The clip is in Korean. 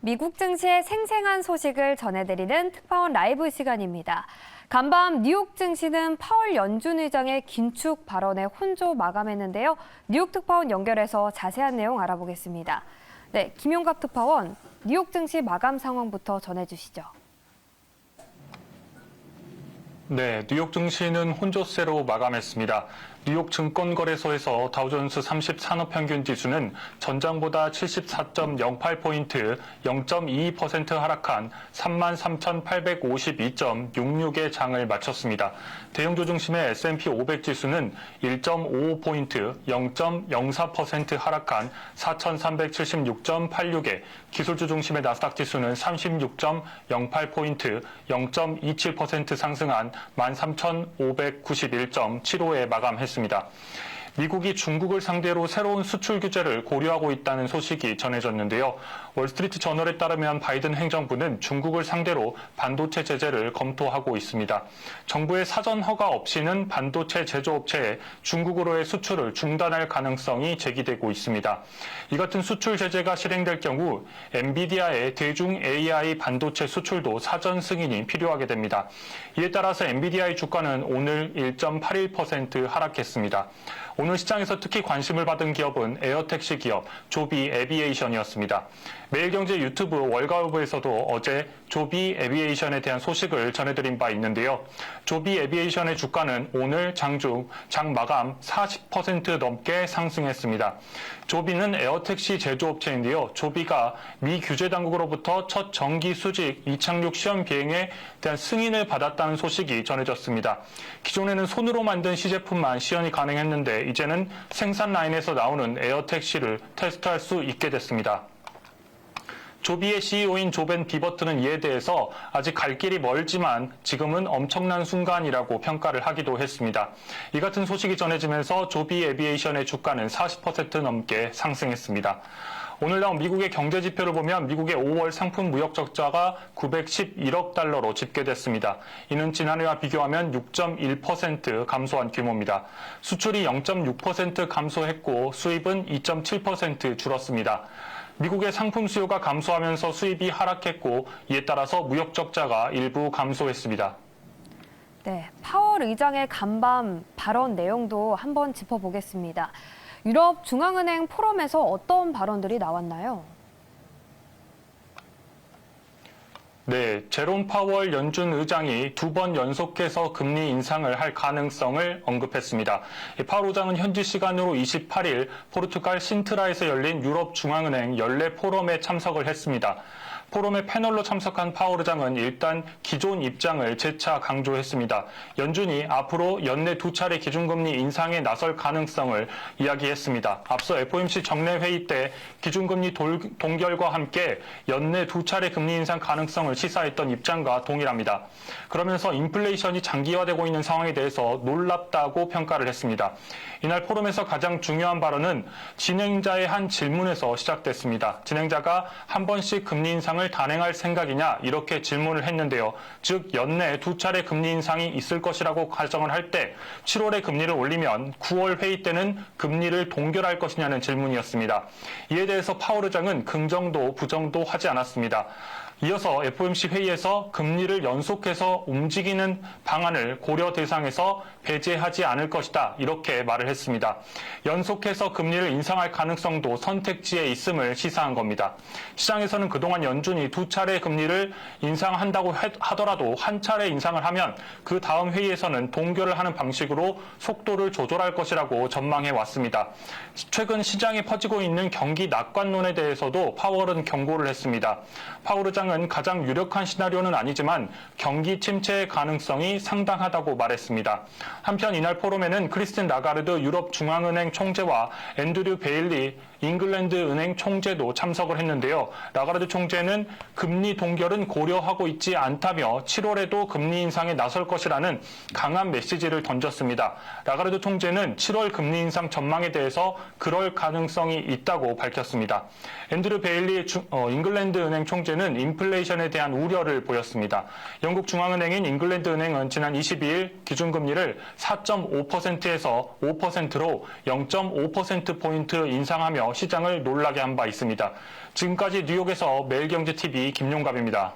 미국 증시의 생생한 소식을 전해드리는 특파원 라이브 시간입니다. 간밤 뉴욕 증시는 파월 연준 의장의 긴축 발언에 혼조 마감했는데요. 뉴욕 특파원 연결해서 자세한 내용 알아보겠습니다. 네, 김용갑 특파원, 뉴욕 증시 마감 상황부터 전해주시죠. 네, 뉴욕 증시는 혼조세로 마감했습니다. 뉴욕 증권거래소에서 다우존스 30 산업평균지수는 전장보다 74.08포인트, 0.22% 하락한 33,852.66의 장을 마쳤습니다. 대형주 중심의 S&P 500지수는 1.55포인트, 0.04% 하락한 4,376.86에, 기술주 중심의 나스닥 지수는 36.08포인트, 0.27% 상승한 13,591.75에 마감했습니다. 미국이 중국을 상대로 새로운 수출 규제를 고려하고 있다는 소식이 전해졌는데요. 월스트리트 저널에 따르면 바이든 행정부는 중국을 상대로 반도체 제재를 검토하고 있습니다. 정부의 사전 허가 없이는 반도체 제조업체에 중국으로의 수출을 중단할 가능성이 제기되고 있습니다. 이 같은 수출 제재가 실행될 경우 엔비디아의 대중 AI 반도체 수출도 사전 승인이 필요하게 됩니다. 이에 따라서 엔비디아의 주가는 오늘 1.81% 하락했습니다. 오늘 시장에서 특히 관심을 받은 기업은 에어택시 기업 조비 에비에이션이었습니다. 매일경제 유튜브 월가우브에서도 어제 조비 에비에이션에 대한 소식을 전해드린 바 있는데요. 조비 에비에이션의 주가는 오늘 장 마감 40% 넘게 상승했습니다. 조비는 에어택시 제조업체인데요. 조비가 미 규제 당국으로부터 첫 정기 수직 이착륙 시험 비행에 대한 승인을 받았다는 소식이 전해졌습니다. 기존에는 손으로 만든 시제품만 시연이 가능했는데 이제는 생산 라인에서 나오는 에어택시를 테스트할 수 있게 됐습니다. 조비의 CEO인 조벤 비버트는 이에 대해서 아직 갈 길이 멀지만 지금은 엄청난 순간이라고 평가를 하기도 했습니다. 이 같은 소식이 전해지면서 조비 에비에이션의 주가는 40% 넘게 상승했습니다. 오늘 나온 미국의 경제 지표를 보면 미국의 5월 상품 무역 적자가 911억 달러로 집계됐습니다. 이는 지난해와 비교하면 6.1% 감소한 규모입니다. 수출이 0.6% 감소했고 수입은 2.7% 줄었습니다. 미국의 상품 수요가 감소하면서 수입이 하락했고 이에 따라서 무역 적자가 일부 감소했습니다. 네, 파월 의장의 간밤 발언 내용도 한번 짚어보겠습니다. 유럽 중앙은행 포럼에서 어떤 발언들이 나왔나요? 네, 제롬 파월 연준 의장이 2번 연속해서 금리 인상을 할 가능성을 언급했습니다. 파월 의장은 현지 시간으로 28일 포르투갈 신트라에서 열린 유럽 중앙은행 연례 포럼에 참석을 했습니다. 포럼에 패널로 참석한 파월 의장은 일단 기존 입장을 재차 강조했습니다. 연준이 앞으로 연내 2차례 기준금리 인상에 나설 가능성을 이야기했습니다. 앞서 FOMC 정례 회의 때 기준금리 동결과 함께 연내 2차례 금리 인상 가능성을 시사했던 입장과 동일합니다. 그러면서 인플레이션이 장기화되고 있는 상황에 대해서 놀랍다고 평가를 했습니다. 이날 포럼에서 가장 중요한 발언은 진행자의 한 질문에서 시작됐습니다. 진행자가 한 번씩 금리 인상을 단행할 생각이냐 이렇게 질문을 했는데요. 즉 연내 2차례 금리 인상이 있을 것이라고 가정을 할 때 7월에 금리를 올리면 9월 회의 때는 금리를 동결할 것이냐는 질문이었습니다. 이에 대해서 파월 의장은 긍정도 부정도 하지 않았습니다. 이어서 FOMC 회의에서 금리를 연속해서 움직이는 방안을 고려 대상에서 배제하지 않을 것이다 이렇게 말을 했습니다. 연속해서 금리를 인상할 가능성도 선택지에 있음을 시사한 겁니다. 시장에서는 그동안 연준이 2차례 금리를 인상한다고 하더라도 한 차례 인상을 하면 그 다음 회의에서는 동결을 하는 방식으로 속도를 조절할 것이라고 전망해 왔습니다. 최근 시장에 퍼지고 있는 경기 낙관론에 대해서도 파월은 경고를 했습니다. 파월 의장은 가장 유력한 시나리오는 아니지만 경기 침체의 가능성이 상당하다고 말했습니다. 한편 이날 포럼에는 크리스틴 라가르드 유럽 중앙은행 총재와 앤드류 베일리 잉글랜드 은행 총재도 참석을 했는데요. 라가르드 총재는 금리 동결은 고려하고 있지 않다며 7월에도 금리 인상에 나설 것이라는 강한 메시지를 던졌습니다. 라가르드 총재는 7월 금리 인상 전망에 대해서 그럴 가능성이 있다고 밝혔습니다. 앤드류 베일리 잉글랜드 은행 총재는 인플레이션에 대한 우려를 보였습니다. 영국 중앙은행인 잉글랜드 은행은 지난 22일 기준금리를 4.5%에서 5%로 0.5%포인트 인상하며 시장을 놀라게 한 바 있습니다. 지금까지 뉴욕에서 매일경제TV 김용갑입니다.